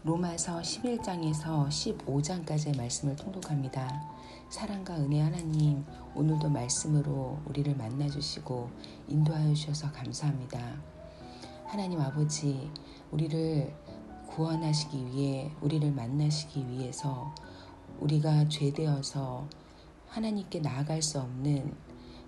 로마서 11장에서 15장까지의 말씀을 통독합니다. 사랑과 은혜 하나님, 오늘도 말씀으로 우리를 만나주시고 인도하여 주셔서 감사합니다. 하나님 아버지, 우리를 구원하시기 위해, 우리를 만나시기 위해서 우리가 죄되어서 하나님께 나아갈 수 없는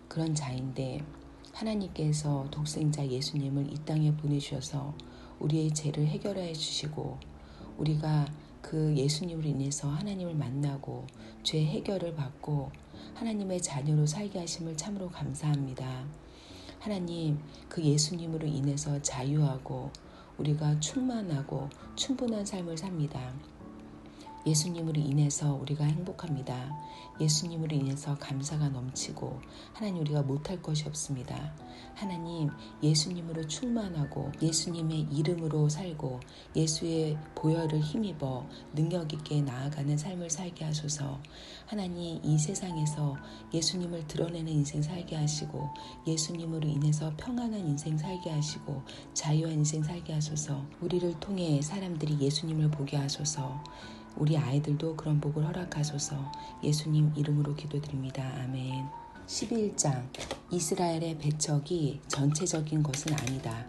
그런 자인데, 하나님께서 독생자 예수님을 이 땅에 보내주셔서 우리의 죄를 해결해 주시고, 우리가 그 예수님으로 인해서 하나님을 만나고 죄 해결을 받고 하나님의 자녀로 살게 하심을 참으로 감사합니다. 하나님, 그 예수님으로 인해서 자유하고 우리가 충만하고 충분한 삶을 삽니다. 예수님으로 인해서 우리가 행복합니다. 예수님으로 인해서 감사가 넘치고 하나님, 우리가 못할 것이 없습니다. 하나님, 예수님으로 충만하고 예수님의 이름으로 살고 예수의 보혈을 힘입어 능력 있게 나아가는 삶을 살게 하소서. 하나님, 이 세상에서 예수님을 드러내는 인생 살게 하시고 예수님으로 인해서 평안한 인생 살게 하시고 자유한 인생 살게 하소서. 우리를 통해 사람들이 예수님을 보게 하소서. 우리 아이들도 그런 복을 허락하소서. 예수님 이름으로 기도드립니다. 아멘. 11장, 이스라엘의 배척이 전체적인 것은 아니다.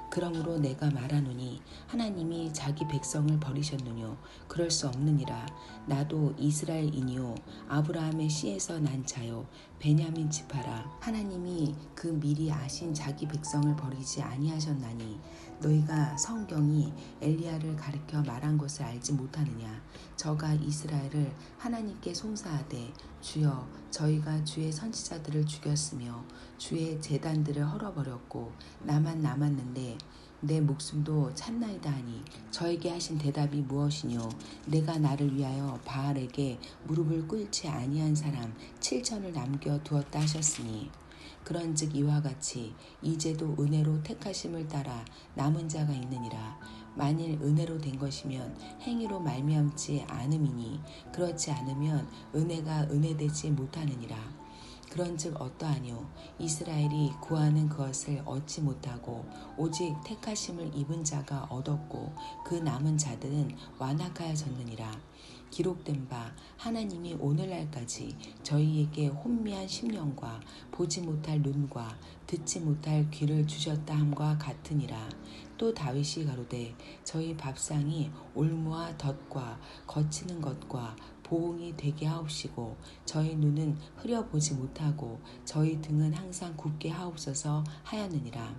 그러므로 내가 말하노니 하나님이 자기 백성을 버리셨느뇨? 그럴 수 없느니라. 나도 이스라엘이니요 아브라함의 씨에서 난 자요 베냐민 지파라. 하나님이 그 미리 아신 자기 백성을 버리지 아니하셨나니 너희가 성경이 엘리야를 가리켜 말한 것을 알지 못하느냐? 저가 이스라엘을 하나님께 송사하되 주여, 저희가 주의 선지자들을 죽였으며 주의 제단들을 헐어버렸고 나만 남았는데 내 목숨도 찼나이다 하니 저에게 하신 대답이 무엇이뇨? 내가 나를 위하여 바알에게 무릎을 꿇지 아니한 사람 7천을 남겨 두었다 하셨으니, 그런즉 이와 같이 이제도 은혜로 택하심을 따라 남은 자가 있느니라. 만일 은혜로 된 것이면 행위로 말미암지 않음이니 그렇지 않으면 은혜가 은혜되지 못하느니라. 그런즉 어떠하뇨? 이스라엘이 구하는 그것을 얻지 못하고 오직 택하심을 입은 자가 얻었고 그 남은 자들은 완악하여졌느니라. 기록된 바 하나님이 오늘날까지 저희에게 혼미한 심령과 보지 못할 눈과 듣지 못할 귀를 주셨다 함과 같으니라. 또 다윗이 가로되 저희 밥상이 올무와 덫과 거치는 것과 보응이 되게 하옵시고 저희 눈은 흐려보지 못하고 저희 등은 항상 굳게 하옵소서 하였느니라.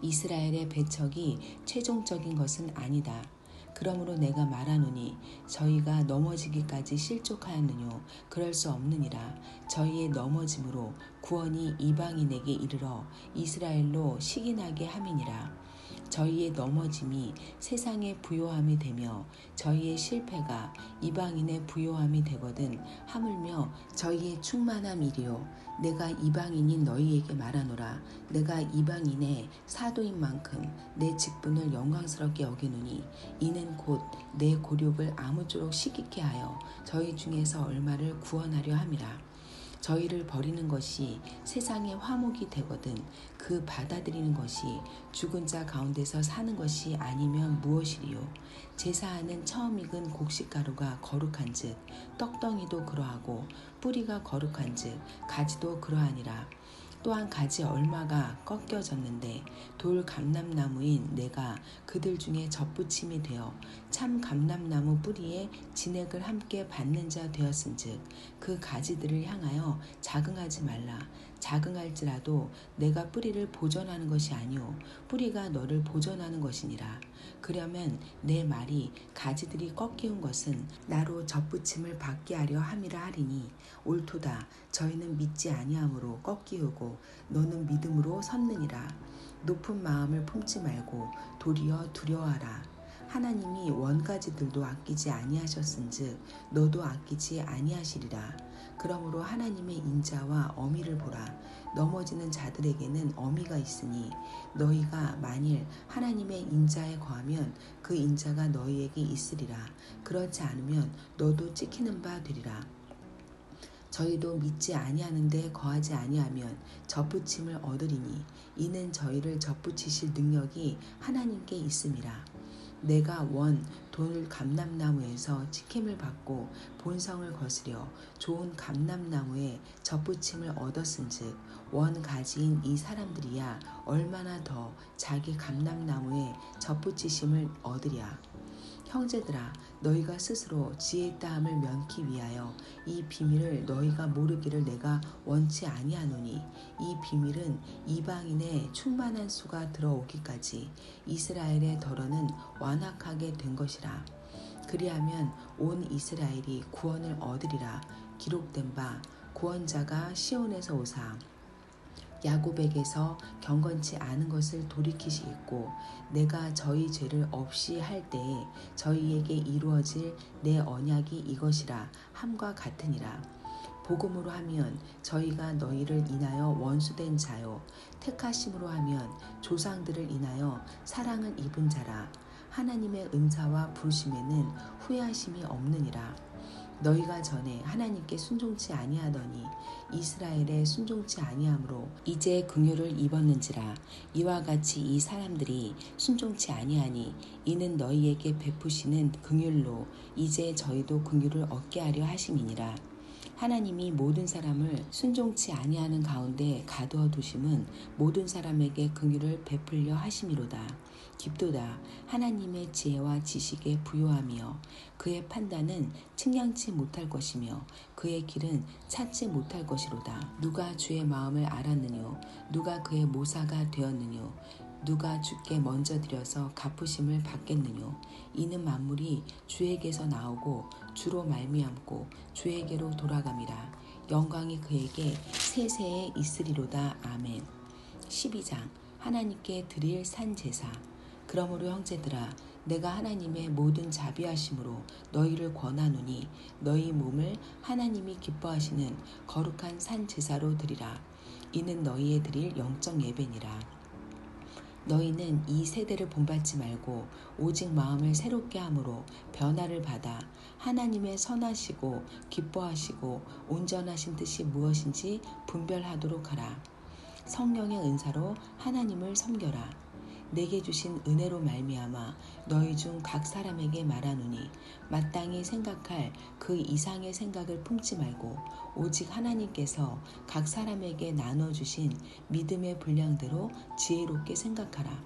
이스라엘의 배척이 최종적인 것은 아니다. 그러므로 내가 말하노니 저희가 넘어지기까지 실족하였느뇨? 그럴 수 없느니라. 저희의 넘어짐으로 구원이 이방인에게 이르러 이스라엘로 시기나게 함이니라. 저희의 넘어짐이 세상의 부요함이 되며 저희의 실패가 이방인의 부요함이 되거든 하물며 저희의 충만함이리요. 내가 이방인인 너희에게 말하노라. 내가 이방인의 사도인 만큼 내 직분을 영광스럽게 여기노니 이는 곧 내 고륙을 아무쪼록 시기케 하여 저희 중에서 얼마를 구원하려 함이라. 저희를 버리는 것이 세상의 화목이 되거든 그 받아들이는 것이 죽은 자 가운데서 사는 것이 아니면 무엇이리요? 제사하는 처음 익은 곡식가루가 거룩한즉 떡덩이도 그러하고 뿌리가 거룩한즉 가지도 그러하니라. 또한 가지 얼마가 꺾여졌는데 돌 감람나무인 내가 그들 중에 젖붙임이 되어 참 감람나무 뿌리에 진액을 함께 받는 자 되었은즉 그 가지들을 향하여 자긍하지 말라. 자긍할지라도 내가 뿌리를 보존하는 것이 아니오 뿌리가 너를 보존하는 것이니라. 그러면 내 말이 가지들이 꺾이운 것은 나로 젖붙임을 받게 하려 함이라 하리니 옳도다. 저희는 믿지 아니함으로 꺾이우고 너는 믿음으로 섰느니라. 높은 마음을 품지 말고 도리어 두려워하라. 하나님이 원가지들도 아끼지 아니하셨은즉 너도 아끼지 아니하시리라. 그러므로 하나님의 인자와 어미를 보라. 넘어지는 자들에게는 어미가 있으니 너희가 만일 하나님의 인자에 거하면 그 인자가 너희에게 있으리라. 그렇지 않으면 너도 찍히는 바 되리라. 저희도 믿지 아니하는데 거하지 아니하면 젖붙임을 얻으리니 이는 저희를 젖붙이실 능력이 하나님께 있음이라. 내가 돌 감람나무에서 지킴을 받고 본성을 거스려 좋은 감람나무에 접붙임을 얻었은즉 원 가지인 이 사람들이야 얼마나 더 자기 감람나무에 접붙이심을 얻으랴. 형제들아, 너희가 스스로 지혜 있다함을 면키 위하여 이 비밀을 너희가 모르기를 내가 원치 아니하노니, 이 비밀은 이방인의 충만한 수가 들어오기까지 이스라엘의 덜어는 완악하게 된 것이라. 그리하면 온 이스라엘이 구원을 얻으리라. 기록된 바 구원자가 시온에서 오사 야곱에게서 경건치 않은 것을 돌이키시겠고, 내가 저희 죄를 없이 할 때에 저희에게 이루어질 내 언약이 이것이라 함과 같으니라. 복음으로 하면 저희가 너희를 인하여 원수된 자요, 택하심으로 하면 조상들을 인하여 사랑을 입은 자라. 하나님의 은사와 부르심에는 후회하심이 없느니라. 너희가 전에 하나님께 순종치 아니하더니 이스라엘에 순종치 아니하므로 이제 긍휼을 입었는지라. 이와 같이 이 사람들이 순종치 아니하니 이는 너희에게 베푸시는 긍휼로 이제 저희도 긍휼을 얻게 하려 하심이니라. 하나님이 모든 사람을 순종치 아니하는 가운데 가두어 두심은 모든 사람에게 긍휼을 베풀려 하심이로다. 깊도다. 하나님의 지혜와 지식에 부요하며 그의 판단은 측량치 못할 것이며 그의 길은 찾지 못할 것이로다. 누가 주의 마음을 알았느뇨? 누가 그의 모사가 되었느뇨? 누가 주께 먼저 드려서 갚으심을 받겠느뇨? 이는 만물이 주에게서 나오고 주로 말미암고 주에게로 돌아감이라. 영광이 그에게 세세에 있으리로다. 아멘. 12장 하나님께 드릴 산 제사. 그러므로 형제들아, 내가 하나님의 모든 자비하심으로 너희를 권하노니 너희 몸을 하나님이 기뻐하시는 거룩한 산 제사로 드리라. 이는 너희의 드릴 영적 예배니라. 너희는 이 세대를 본받지 말고 오직 마음을 새롭게 함으로 변화를 받아 하나님의 선하시고 기뻐하시고 온전하신 뜻이 무엇인지 분별하도록 하라. 성령의 은사로 하나님을 섬겨라. 내게 주신 은혜로 말미암아 너희 중 각 사람에게 말하노니 마땅히 생각할 그 이상의 생각을 품지 말고 오직 하나님께서 각 사람에게 나눠주신 믿음의 분량대로 지혜롭게 생각하라.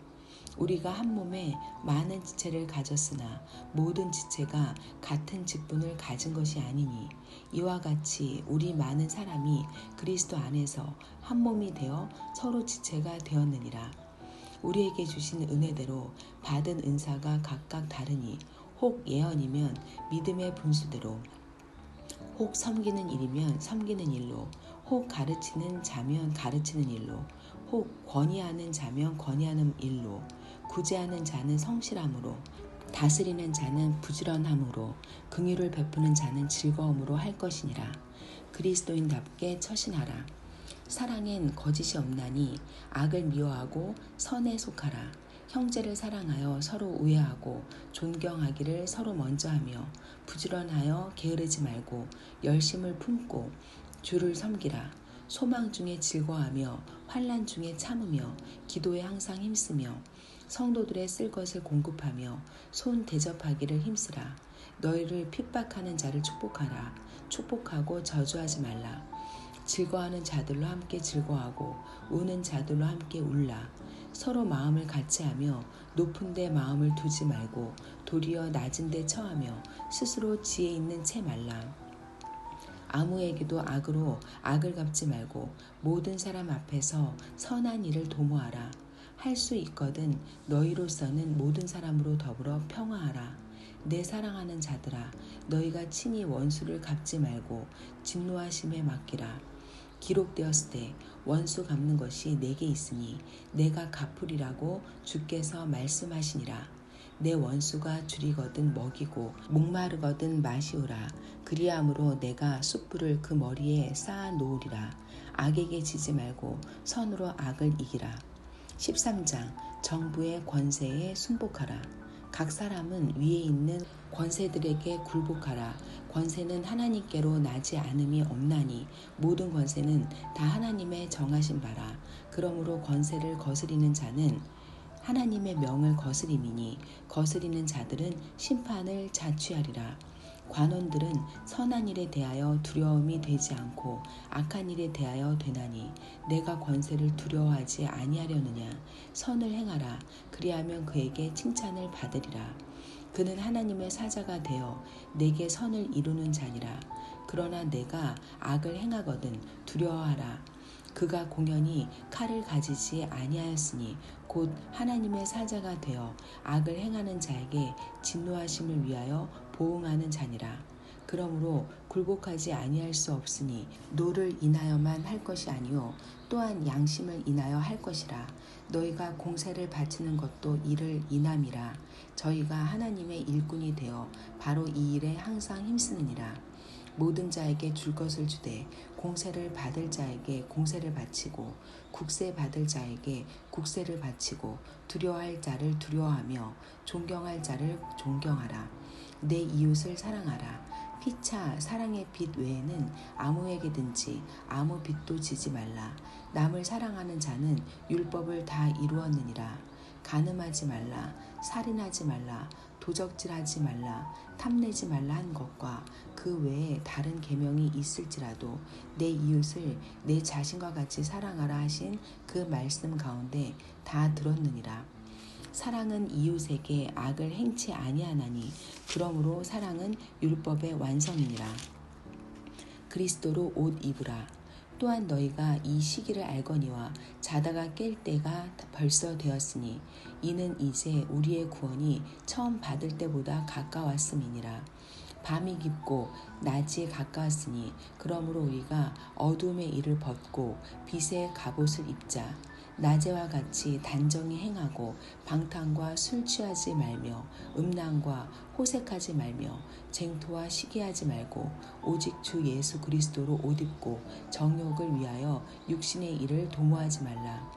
우리가 한 몸에 많은 지체를 가졌으나 모든 지체가 같은 직분을 가진 것이 아니니 이와 같이 우리 많은 사람이 그리스도 안에서 한 몸이 되어 서로 지체가 되었느니라. 우리에게 주신 은혜대로 받은 은사가 각각 다르니 혹 예언이면 믿음의 분수대로, 혹 섬기는 일이면 섬기는 일로, 혹 가르치는 자면 가르치는 일로, 혹 권위하는 자면 권위하는 일로, 구제하는 자는 성실함으로, 다스리는 자는 부지런함으로, 긍휼을 베푸는 자는 즐거움으로 할 것이니라. 그리스도인답게 처신하라. 사랑엔 거짓이 없나니 악을 미워하고 선에 속하라. 형제를 사랑하여 서로 우애하고 존경하기를 서로 먼저 하며 부지런하여 게으르지 말고 열심을 품고 주를 섬기라. 소망 중에 즐거워하며 환난 중에 참으며 기도에 항상 힘쓰며 성도들의 쓸 것을 공급하며 손 대접하기를 힘쓰라. 너희를 핍박하는 자를 축복하라. 축복하고 저주하지 말라. 즐거워하는 자들로 함께 즐거워하고 우는 자들로 함께 울라. 서로 마음을 같이하며 높은 데 마음을 두지 말고 도리어 낮은 데 처하며 스스로 지혜 있는 채 말라. 아무에게도 악으로 악을 갚지 말고 모든 사람 앞에서 선한 일을 도모하라. 할 수 있거든 너희로서는 모든 사람으로 더불어 평화하라. 내 사랑하는 자들아, 너희가 친히 원수를 갚지 말고 진노하심에 맡기라. 기록되었을 때 원수 갚는 것이 내게 있으니 내가 갚으리라고 주께서 말씀하시니라. 내 원수가 줄이거든 먹이고 목마르거든 마시우라. 그리함으로 내가 숯불을 그 머리에 쌓아 놓으리라. 악에게 지지 말고 선으로 악을 이기라. 13장 정부의 권세에 순복하라. 각 사람은 위에 있는 권세들에게 굴복하라. 권세는 하나님께로 나지 않음이 없나니 모든 권세는 다 하나님의 정하신 바라. 그러므로 권세를 거스리는 자는 하나님의 명을 거스림이니 거스리는 자들은 심판을 자취하리라. 관원들은 선한 일에 대하여 두려움이 되지 않고 악한 일에 대하여 되나니 내가 권세를 두려워하지 아니하려느냐. 선을 행하라. 그리하면 그에게 칭찬을 받으리라. 그는 하나님의 사자가 되어 내게 선을 이루는 자니라. 그러나 내가 악을 행하거든 두려워하라. 그가 공연히 칼을 가지지 아니하였으니 곧 하나님의 사자가 되어 악을 행하는 자에게 진노하심을 위하여 보응하는 자니라. 그러므로 굴복하지 아니할 수 없으니 노를 인하여만 할 것이 아니요 또한 양심을 인하여 할 것이라. 너희가 공세를 바치는 것도 이를 인함이라. 저희가 하나님의 일꾼이 되어 바로 이 일에 항상 힘쓰느니라. 모든 자에게 줄 것을 주되 공세를 받을 자에게 공세를 바치고 국세 받을 자에게 국세를 바치고 두려워할 자를 두려워하며 존경할 자를 존경하라. 내 이웃을 사랑하라. 피차 사랑의 빚 외에는 아무에게든지 아무 빚도 지지 말라. 남을 사랑하는 자는 율법을 다 이루었느니라. 간음하지 말라. 살인하지 말라. 도적질하지 말라. 탐내지 말라 한 것과 그 외에 다른 계명이 있을지라도 내 이웃을 내 자신과 같이 사랑하라 하신 그 말씀 가운데 다 들었느니라. 사랑은 이웃에게 악을 행치 아니하나니 그러므로 사랑은 율법의 완성이니라. 그리스도로 옷 입으라. 또한 너희가 이 시기를 알거니와 자다가 깰 때가 벌써 되었으니 이는 이제 우리의 구원이 처음 받을 때보다 가까웠음이니라. 밤이 깊고 낮이 가까웠으니 그러므로 우리가 어둠의 일을 벗고 빛의 갑옷을 입자. 낮에와 같이 단정히 행하고 방탕과 술 취하지 말며 음란과 호색하지 말며 쟁토와 시기하지 말고 오직 주 예수 그리스도로 옷 입고 정욕을 위하여 육신의 일을 도모하지 말라.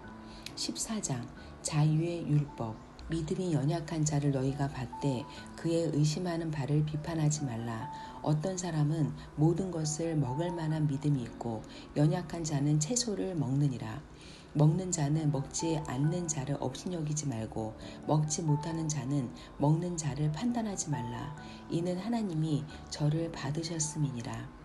14장 자유의 율법. 믿음이 연약한 자를 너희가 받되 그의 의심하는 바를 비판하지 말라. 어떤 사람은 모든 것을 먹을 만한 믿음이 있고 연약한 자는 채소를 먹느니라. 먹는 자는 먹지 않는 자를 업신여기지 말고 먹지 못하는 자는 먹는 자를 판단하지 말라. 이는 하나님이 저를 받으셨음이니라.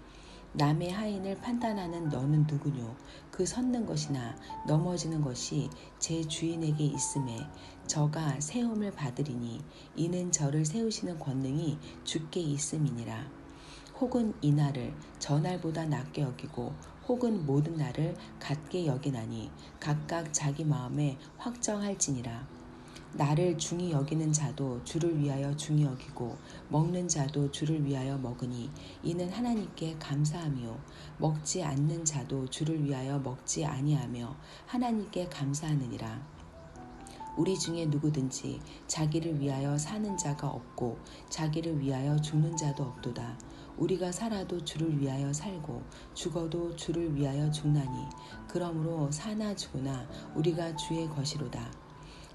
남의 하인을 판단하는 너는 누구뇨? 그 섰는 것이나 넘어지는 것이 제 주인에게 있음에 저가 세움을 받으리니 이는 저를 세우시는 권능이 주께 있음이니라. 혹은 이 날을 저날보다 낮게 여기고 혹은 모든 날을 같게 여기나니 각각 자기 마음에 확정할지니라. 나를 중히 여기는 자도 주를 위하여 중히 여기고 먹는 자도 주를 위하여 먹으니 이는 하나님께 감사함이요 먹지 않는 자도 주를 위하여 먹지 아니하며 하나님께 감사하느니라. 우리 중에 누구든지 자기를 위하여 사는 자가 없고 자기를 위하여 죽는 자도 없도다. 우리가 살아도 주를 위하여 살고 죽어도 주를 위하여 죽나니 그러므로 사나 죽으나 우리가 주의 것이로다.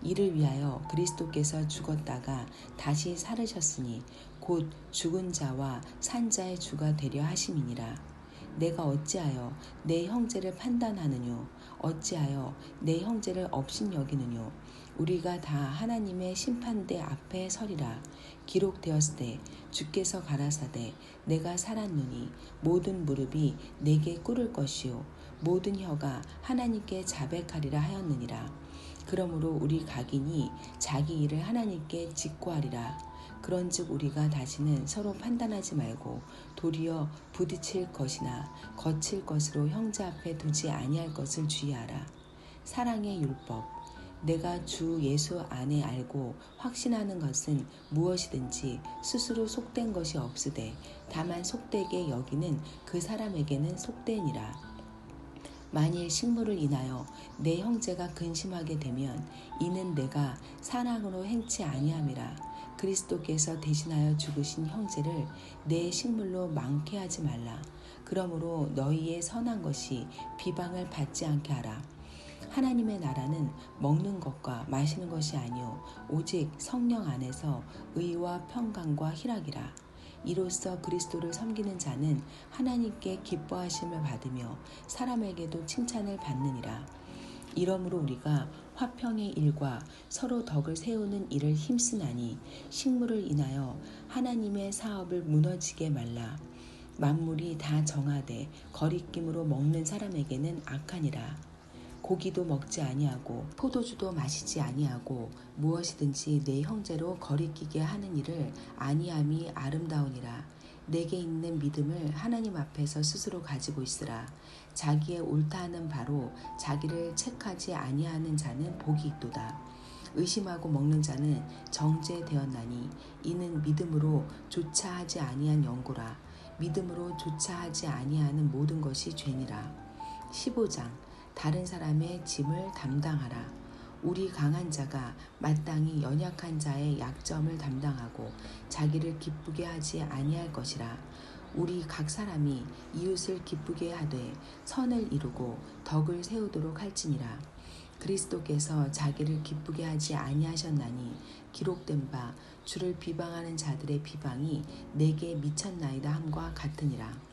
이를 위하여 그리스도께서 죽었다가 다시 살으셨으니 곧 죽은 자와 산 자의 주가 되려 하심이니라. 내가 어찌하여 내 형제를 판단하느뇨? 어찌하여 내 형제를 업신여기느뇨? 우리가 다 하나님의 심판대 앞에 서리라. 기록되었으되 주께서 가라사대 내가 살았노니 모든 무릎이 내게 꿇을 것이요 모든 혀가 하나님께 자백하리라 하였느니라. 그러므로 우리 각인이 자기 일을 하나님께 직고하리라. 그런즉 우리가 다시는 서로 판단하지 말고 도리어 부딪힐 것이나 거칠 것으로 형제 앞에 두지 아니할 것을 주의하라. 사랑의 율법. 내가 주 예수 안에 알고 확신하는 것은 무엇이든지 스스로 속된 것이 없으되 다만 속되게 여기는 그 사람에게는 속되니라. 만일 식물을 인하여 내 형제가 근심하게 되면 이는 내가 사랑으로 행치 아니함이라. 그리스도께서 대신하여 죽으신 형제를 내 식물로 망케하지 말라. 그러므로 너희의 선한 것이 비방을 받지 않게 하라. 하나님의 나라는 먹는 것과 마시는 것이 아니요 오직 성령 안에서 의와 평강과 희락이라. 이로써 그리스도를 섬기는 자는 하나님께 기뻐하심을 받으며 사람에게도 칭찬을 받느니라. 이러므로 우리가 화평의 일과 서로 덕을 세우는 일을 힘쓰나니 식물을 인하여 하나님의 사업을 무너지게 말라. 만물이 다 정하되 거리낌으로 먹는 사람에게는 악하니라. 고기도 먹지 아니하고 포도주도 마시지 아니하고 무엇이든지 내 형제로 거리끼게 하는 일을 아니함이 아름다우니라. 내게 있는 믿음을 하나님 앞에서 스스로 가지고 있으라. 자기의 옳다 하는 바로 자기를 책하지 아니하는 자는 복이 있도다. 의심하고 먹는 자는 정죄되었나니 이는 믿음으로 조차하지 아니한 연고라. 믿음으로 조차하지 아니하는 모든 것이 죄니라. 15장 다른 사람의 짐을 담당하라. 우리 강한 자가 마땅히 연약한 자의 약점을 담당하고 자기를 기쁘게 하지 아니할 것이라. 우리 각 사람이 이웃을 기쁘게 하되 선을 이루고 덕을 세우도록 할지니라. 그리스도께서 자기를 기쁘게 하지 아니하셨나니 기록된 바 주를 비방하는 자들의 비방이 내게 미쳤나이다 함과 같으니라.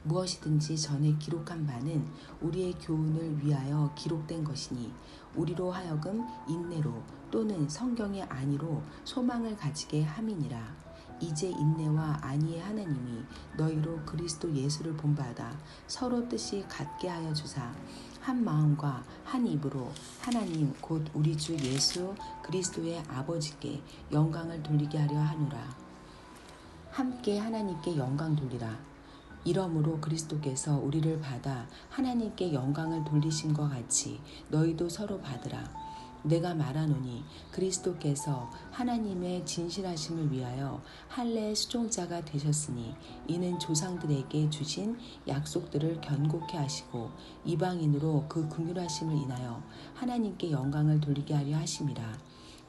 무엇이든지 전에 기록한 바는 우리의 교훈을 위하여 기록된 것이니 우리로 하여금 인내로 또는 성경의 안위로 소망을 가지게 함이니라. 이제 인내와 안위의 하나님이 너희로 그리스도 예수를 본받아 서로 뜻이 같게 하여 주사 한 마음과 한 입으로 하나님 곧 우리 주 예수 그리스도의 아버지께 영광을 돌리게 하려 하노라. 함께 하나님께 영광 돌리라. 이러므로 그리스도께서 우리를 받아 하나님께 영광을 돌리신 것 같이 너희도 서로 받으라. 내가 말하노니 그리스도께서 하나님의 진실하심을 위하여 할례의 수종자가 되셨으니 이는 조상들에게 주신 약속들을 견고케 하시고 이방인으로 그 긍휼하심을 인하여 하나님께 영광을 돌리게 하려 하심이라.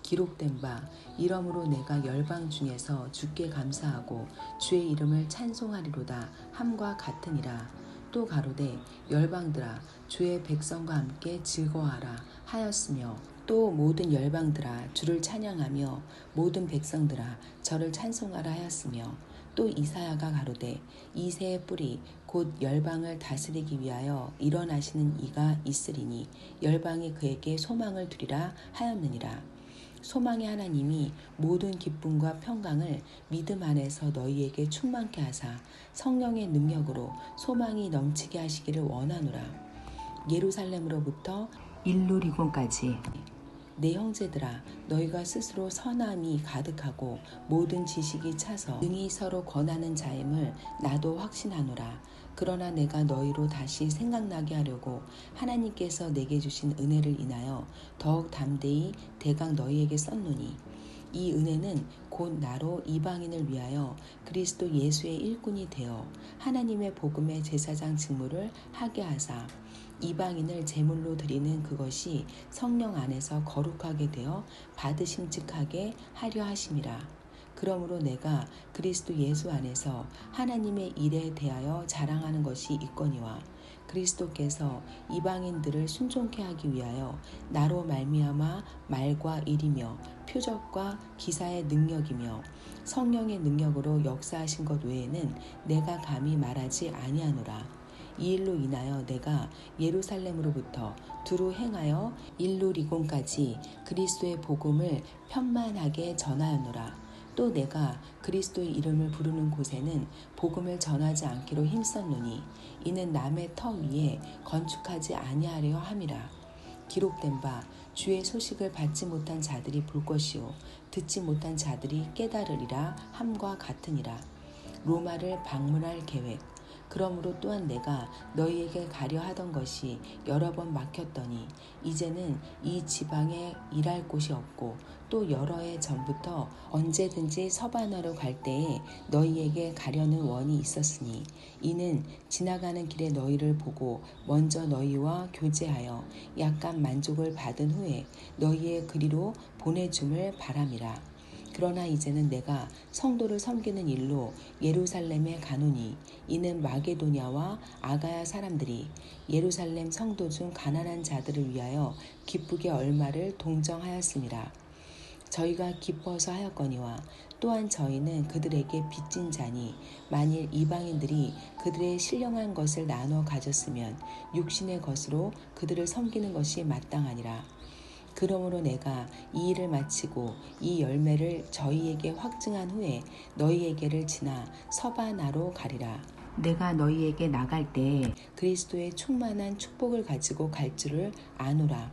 기록된 바 이러므로 내가 열방 중에서 주께 감사하고 주의 이름을 찬송하리로다 함과 같으니라. 또 가로되 열방들아 주의 백성과 함께 즐거워하라 하였으며 또 모든 열방들아 주를 찬양하며 모든 백성들아 저를 찬송하라 하였으며 또 이사야가 가로되 이새의 뿌리 곧 열방을 다스리기 위하여 일어나시는 이가 있으리니 열방이 그에게 소망을 두리라 하였느니라. 소망의 하나님이 모든 기쁨과 평강을 믿음 안에서 너희에게 충만케 하사 성령의 능력으로 소망이 넘치게 하시기를 원하노라. 예루살렘으로부터 일루리곤까지 내 형제들아 너희가 스스로 선함이 가득하고 모든 지식이 차서 능히 서로 권하는 자임을 나도 확신하노라. 그러나 내가 너희로 다시 생각나게 하려고 하나님께서 내게 주신 은혜를 인하여 더욱 담대히 대강 너희에게 썼노니 이 은혜는 곧 나로 이방인을 위하여 그리스도 예수의 일꾼이 되어 하나님의 복음의 제사장 직무를 하게 하사 이방인을 제물로 드리는 그것이 성령 안에서 거룩하게 되어 받으심직하게 하려 하심이라. 그러므로 내가 그리스도 예수 안에서 하나님의 일에 대하여 자랑하는 것이 있거니와 그리스도께서 이방인들을 순종케 하기 위하여 나로 말미암아 말과 일이며 표적과 기사의 능력이며 성령의 능력으로 역사하신 것 외에는 내가 감히 말하지 아니하노라. 이 일로 인하여 내가 예루살렘으로부터 두루 행하여 일루리곤까지 그리스도의 복음을 편만하게 전하였노라. 또 내가 그리스도의 이름을 부르는 곳에는 복음을 전하지 않기로 힘썼노니 이는 남의 터 위에 건축하지 아니하려 함이라. 기록된 바 주의 소식을 받지 못한 자들이 볼 것이요 듣지 못한 자들이 깨달으리라 함과 같으니라. 로마를 방문할 계획. 그러므로 또한 내가 너희에게 가려 하던 것이 여러 번 막혔더니 이제는 이 지방에 일할 곳이 없고 또 여러 해 전부터 언제든지 서반하러 갈 때에 너희에게 가려는 원이 있었으니 이는 지나가는 길에 너희를 보고 먼저 너희와 교제하여 약간 만족을 받은 후에 너희의 그리로 보내줌을 바람이라. 그러나 이제는 내가 성도를 섬기는 일로 예루살렘에 가노니 이는 마게도냐와 아가야 사람들이 예루살렘 성도 중 가난한 자들을 위하여 기쁘게 얼마를 동정하였음이라. 저희가 기뻐서 하였거니와 또한 저희는 그들에게 빚진 자니 만일 이방인들이 그들의 신령한 것을 나눠 가졌으면 육신의 것으로 그들을 섬기는 것이 마땅하니라. 그러므로 내가 이 일을 마치고 이 열매를 저희에게 확증한 후에 너희에게를 지나 서바나로 가리라. 내가 너희에게 나갈 때 그리스도의 충만한 축복을 가지고 갈 줄을 아노라.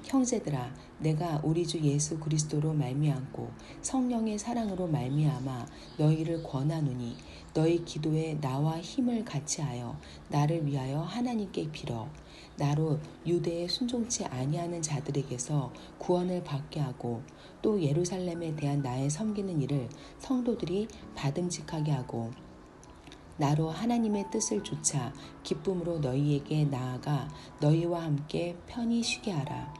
형제들아, 내가 우리 주 예수 그리스도로 말미암고 성령의 사랑으로 말미암아 너희를 권하노니 너희 기도에 나와 힘을 같이하여 나를 위하여 하나님께 빌어 나로 유대에 순종치 아니하는 자들에게서 구원을 받게 하고 또 예루살렘에 대한 나의 섬기는 일을 성도들이 받음직하게 하고 나로 하나님의 뜻을 좇아 기쁨으로 너희에게 나아가 너희와 함께 편히 쉬게 하라.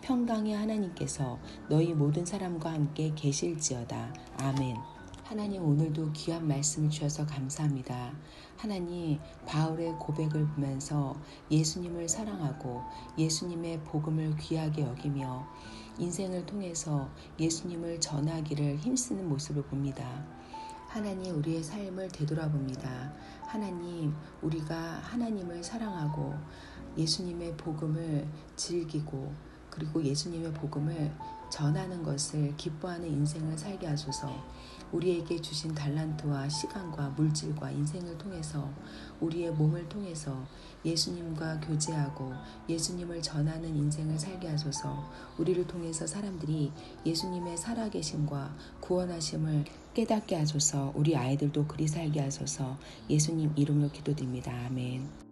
평강의 하나님께서 너희 모든 사람과 함께 계실지어다. 아멘. 하나님, 오늘도 귀한 말씀을 주셔서 감사합니다. 하나님, 바울의 고백을 보면서 예수님을 사랑하고 예수님의 복음을 귀하게 여기며 인생을 통해서 예수님을 전하기를 힘쓰는 모습을 봅니다. 하나님, 우리의 삶을 되돌아봅니다. 하나님, 우리가 하나님을 사랑하고 예수님의 복음을 즐기고 그리고 예수님의 복음을 전하는 것을 기뻐하는 인생을 살게 하소서. 우리에게 주신 달란트와 시간과 물질과 인생을 통해서 우리의 몸을 통해서 예수님과 교제하고 예수님을 전하는 인생을 살게 하소서. 우리를 통해서 사람들이 예수님의 살아계심과 구원하심을 깨닫게 하소서. 우리 아이들도 그리 살게 하소서. 예수님 이름으로 기도드립니다. 아멘.